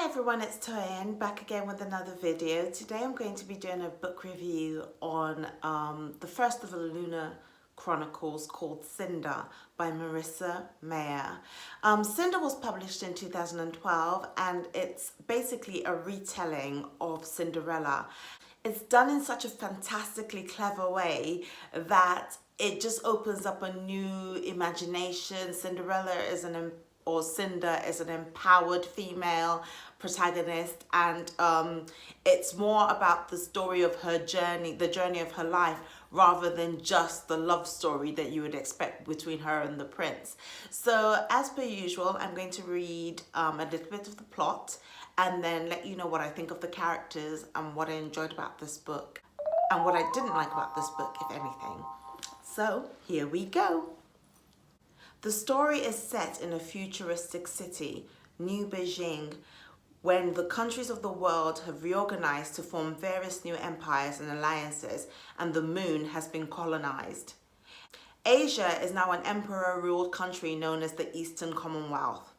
Hi everyone, it's Toyin back again with another video. Today I'm going to be doing a book review on the first of the Lunar Chronicles called Cinder by Marissa Meyer. Cinder was published in 2012 and it's basically a retelling of Cinderella. It's done in such a fantastically clever way that it just opens up a new imagination. Cinder is an empowered female protagonist, and it's more about the story of her journey, the journey of her life, rather than just the love story that you would expect between her and the prince. So as per usual, I'm going to read a little bit of the plot and then let you know what I think of the characters and what I enjoyed about this book and what I didn't like about this book, if anything. So here we go. The story is set in a futuristic city, New Beijing, when the countries of the world have reorganized to form various new empires and alliances, and the moon has been colonized. Asia is now an emperor-ruled country known as the Eastern Commonwealth.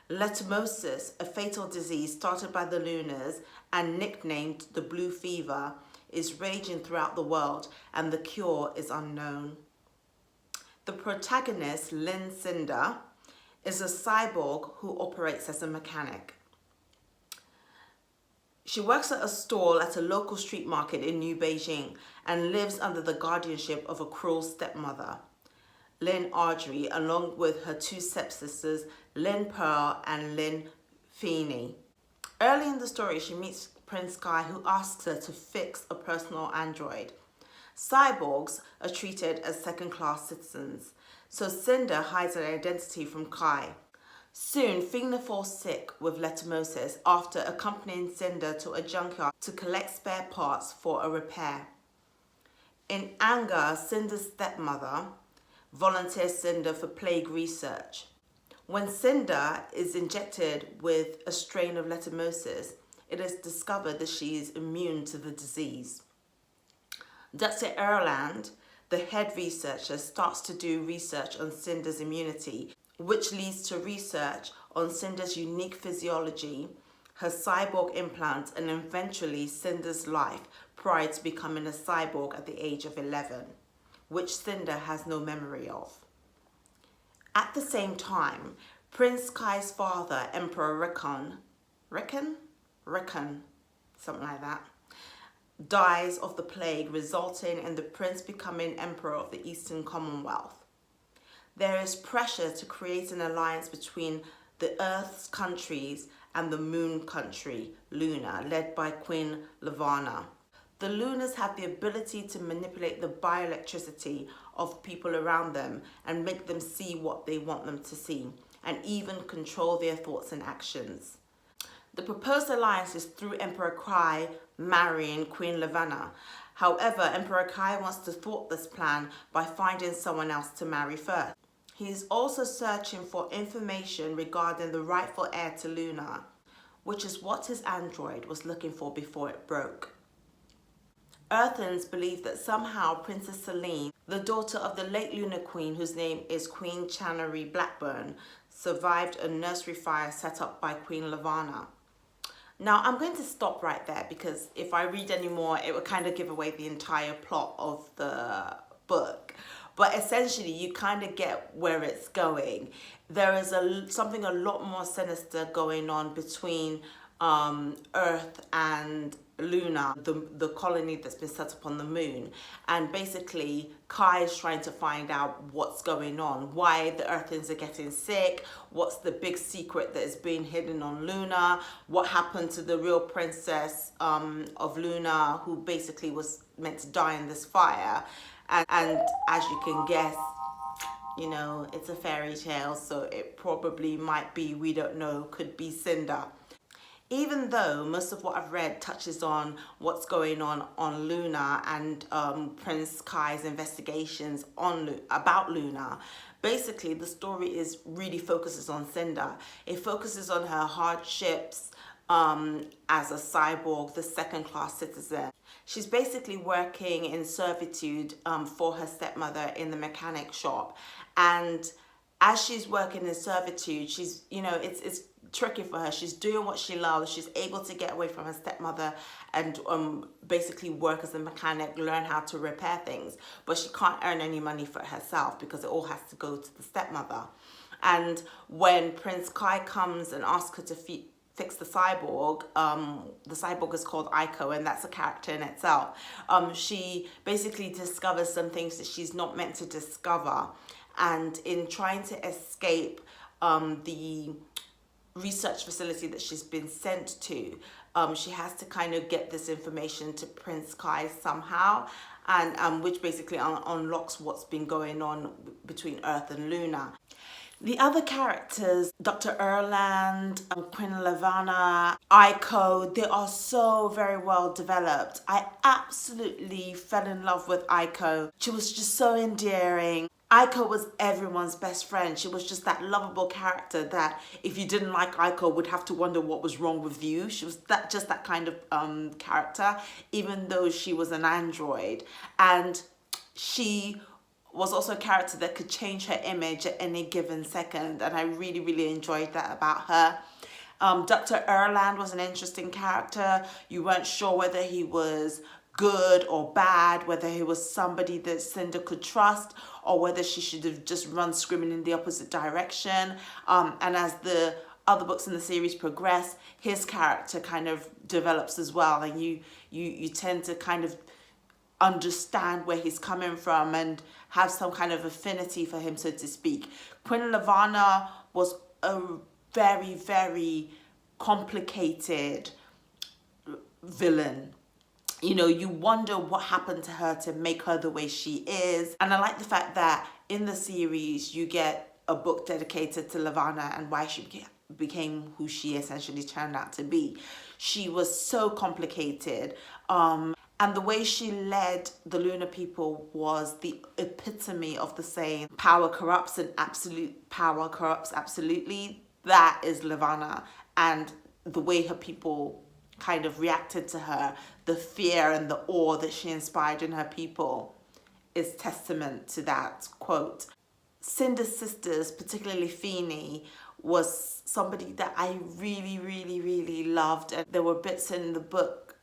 Leishmaniasis, a fatal disease started by the Lunars and nicknamed the Blue Fever, is raging throughout the world, and the cure is unknown. The protagonist, Cinder, is a cyborg who operates as a mechanic. She works at a stall at a local street market in New Beijing and lives under the guardianship of a cruel stepmother, Lin Audrey, along with her two stepsisters, Lin Pearl and Lin Feeney. Early in the story, she meets Prince Kai, who asks her to fix a personal android. Cyborgs are treated as second-class citizens, so Cinder hides her identity from Kai. Soon, Feeney falls sick with leishmaniasis after accompanying Cinder to a junkyard to collect spare parts for a repair. In anger, Cinder's stepmother volunteers Cinder for plague research. When Cinder is injected with a strain of leishmaniasis, it is discovered that she is immune to the disease. Dr. Erland, the head researcher, starts to do research on Cinder's immunity, which leads to research on Cinder's unique physiology, her cyborg implants, and eventually Cinder's life prior to becoming a cyborg at the age of 11, which Cinder has no memory of. At the same time, Prince Kai's father, Emperor Rickon, something like that, dies of the plague, resulting in the prince becoming emperor of the Eastern Commonwealth. There is pressure to create an alliance between the Earth's countries and the Moon country, Lunar, led by Queen Lavana. The Lunars have the ability to manipulate the bioelectricity of people around them and make them see what they want them to see, and even control their thoughts and actions. The proposed alliance is through Emperor Kai marrying Queen Lavana. However, Emperor Kai wants to thwart this plan by finding someone else to marry first. He is also searching for information regarding the rightful heir to Lunar, which is what his android was looking for before it broke. Earthens believe that somehow Princess Celine, the daughter of the late Lunar Queen, whose name is Queen Channery Blackburn, survived a nursery fire set up by Queen Lavana. Now, I'm going to stop right there because if I read any more, it would kind of give away the entire plot of the book. But essentially, you kind of get where it's going. There is something a lot more sinister going on between Earth and Lunar, the colony that's been set up on the moon. And basically, Kai is trying to find out what's going on, why the Earthens are getting sick, what's the big secret that is being hidden on Lunar, what happened to the real princess of Lunar, who basically was meant to die in this fire. And as you can guess, you know, it's a fairy tale, so it probably might be, we don't know, could be Cinder. Even though most of what I've read touches on what's going on Lunar and Prince Kai's investigations about Lunar, basically the story really focuses on Cinder. It focuses on her hardships as a cyborg, the second-class citizen. She's basically working in servitude for her stepmother in the mechanic shop, and as she's working in servitude, she's, it's tricky for her. She's doing what she loves. She's able to get away from her stepmother and basically work as a mechanic, learn how to repair things. But she can't earn any money for herself because it all has to go to the stepmother. And when Prince Kai comes and asks her to fix the cyborg is called Aiko, and that's a character in itself. She basically discovers some things that she's not meant to discover. And in trying to escape the research facility that she's been sent to, she has to kind of get this information to Prince Kai somehow, and which basically unlocks what's been going on between Earth and Lunar. The other characters, Dr. Erland, Queen Levana, Aiko, they are so very well developed. I absolutely fell in love with Aiko. She was just so endearing. Aiko was everyone's best friend. She was just that lovable character that if you didn't like Aiko would have to wonder what was wrong with you. She was just that kind of character, even though she was an android. And she was also a character that could change her image at any given second, and I really, really enjoyed that about her. Dr. Erland was an interesting character. You weren't sure whether he was good or bad, whether he was somebody that Cinder could trust, or whether she should have just run screaming in the opposite direction. And as the other books in the series progress, his character kind of develops as well, and you tend to kind of understand where he's coming from and have some kind of affinity for him, so to speak. Queen Levana was a very, very complicated villain. You wonder what happened to her to make her the way she is. And I like the fact that in the series you get a book dedicated to Levana and why she became who she essentially turned out to be. She was so complicated. And the way she led the Lunar people was the epitome of the saying, power corrupts and absolute power corrupts absolutely. That is Levana. And the way her people kind of reacted to her, the fear and the awe that she inspired in her people is testament to that quote. Cinder's sisters, particularly Feeny, was somebody that I really, really, really loved. And there were bits in the book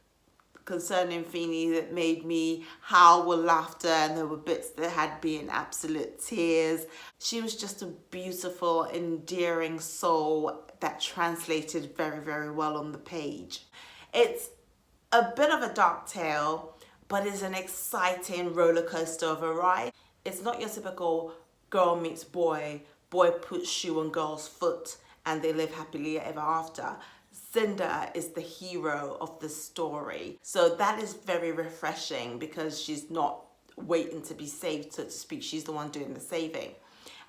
concerning Feeny that made me howl with laughter, and there were bits that had me in absolute tears. She was just a beautiful, endearing soul that translated very, very well on the page. It's a bit of a dark tale, but it's an exciting roller coaster of a ride. It's not your typical girl meets boy, boy puts shoe on girl's foot, and they live happily ever after. Cinder is the hero of the story. So that is very refreshing because she's not waiting to be saved, so to speak. She's the one doing the saving.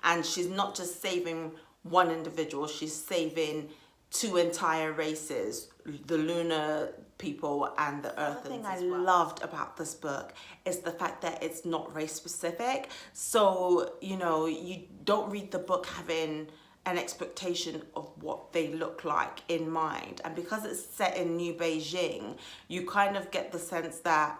And she's not just saving one individual, she's saving two entire races, the Lunar people and the Earthers. The thing I loved about this book is the fact that it's not race specific. So, you don't read the book having an expectation of what they look like in mind. And because it's set in New Beijing, you kind of get the sense that,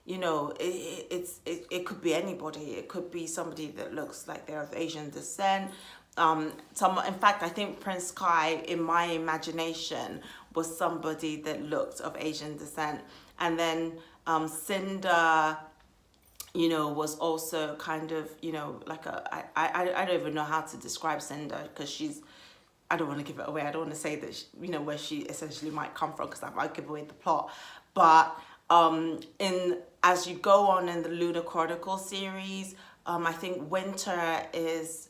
it could be anybody. It could be somebody that looks like they're of Asian descent. In fact, I think Prince Kai, in my imagination, was somebody that looked of Asian descent. And then Cinder, was also kind of, like I don't even know how to describe Cinder because I don't want to give it away. I don't want to say that, where she essentially might come from because that might give away the plot. But as you go on in the Lunar Chronicles series, I think Winter is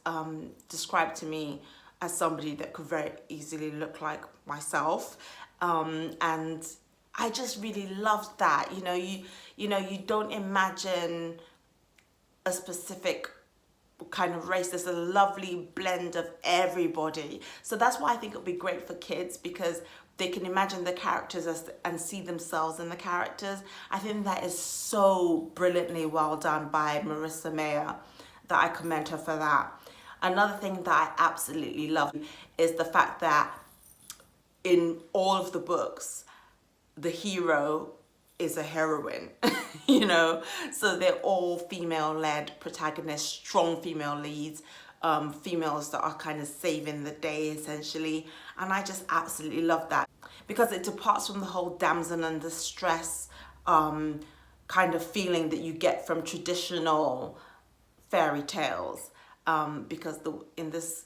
described to me as somebody that could very easily look like myself. And I just really loved that. You don't imagine a specific kind of race. There's a lovely blend of everybody. So that's why I think it would be great for kids, because they can imagine the characters and see themselves in the characters. I think that is so brilliantly well done by Marissa Meyer that I commend her for that. Another thing that I absolutely love is the fact that in all of the books, the hero is a heroine, so they're all female-led protagonists, strong female leads. females that are kind of saving the day essentially, and I just absolutely love that because it departs from the whole damsel in distress kind of feeling that you get from traditional fairy tales, because in this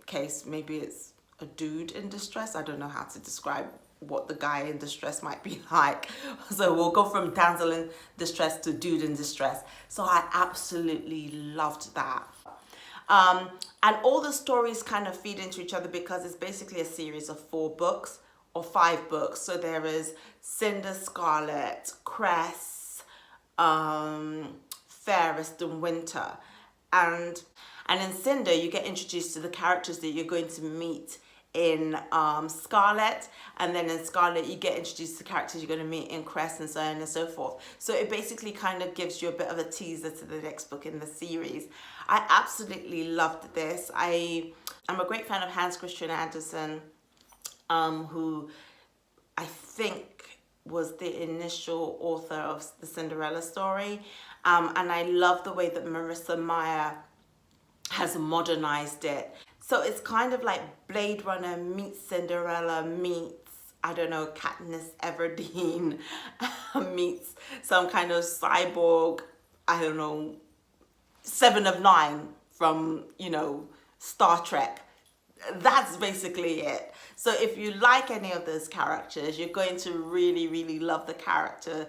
case maybe it's a dude in distress. I don't know how to describe what the guy in distress might be like, so we'll go from damsel in distress to dude in distress. So I absolutely loved that. And all the stories kind of feed into each other because it's basically a series of 4 books or 5 books. So there is Cinder, Scarlet, Cress, Fairest and Winter. And in Cinder, you get introduced to the characters that you're going to meet in Scarlet, and then in Scarlet you get introduced to characters you're going to meet in Cress, and so on and so forth. So it basically kind of gives you a bit of a teaser to the next book in the series. I absolutely loved this. I'm a great fan of Hans Christian Andersen, who I think was the initial author of the Cinderella story, and I love the way that Marissa Meyer has modernized it. So it's kind of like Blade Runner meets Cinderella meets, I don't know, Katniss Everdeen meets some kind of cyborg, I don't know, 7 of 9 from, you know, Star Trek. That's basically it. So if you like any of those characters, you're going to really, really love the characters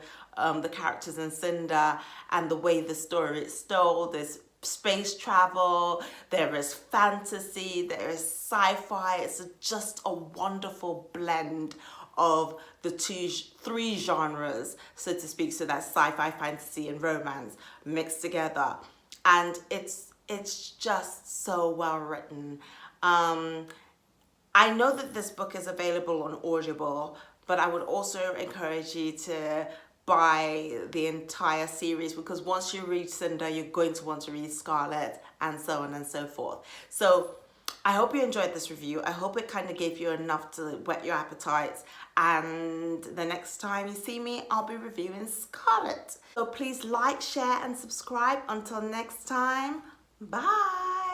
in Cinder and the way the story is told. There's space travel, there is fantasy, there is sci-fi. It's just a wonderful blend of the 3 genres, so to speak. So that's sci-fi, fantasy and romance mixed together, and it's just so well written. I know that this book is available on Audible, but I would also encourage you to buy the entire series, because once you read Cinder, you're going to want to read Scarlet, and so on and so forth. So I hope you enjoyed this review. I hope it kind of gave you enough to whet your appetites, and the next time you see me, I'll be reviewing Scarlet. So please like, share and subscribe. Until next time, bye.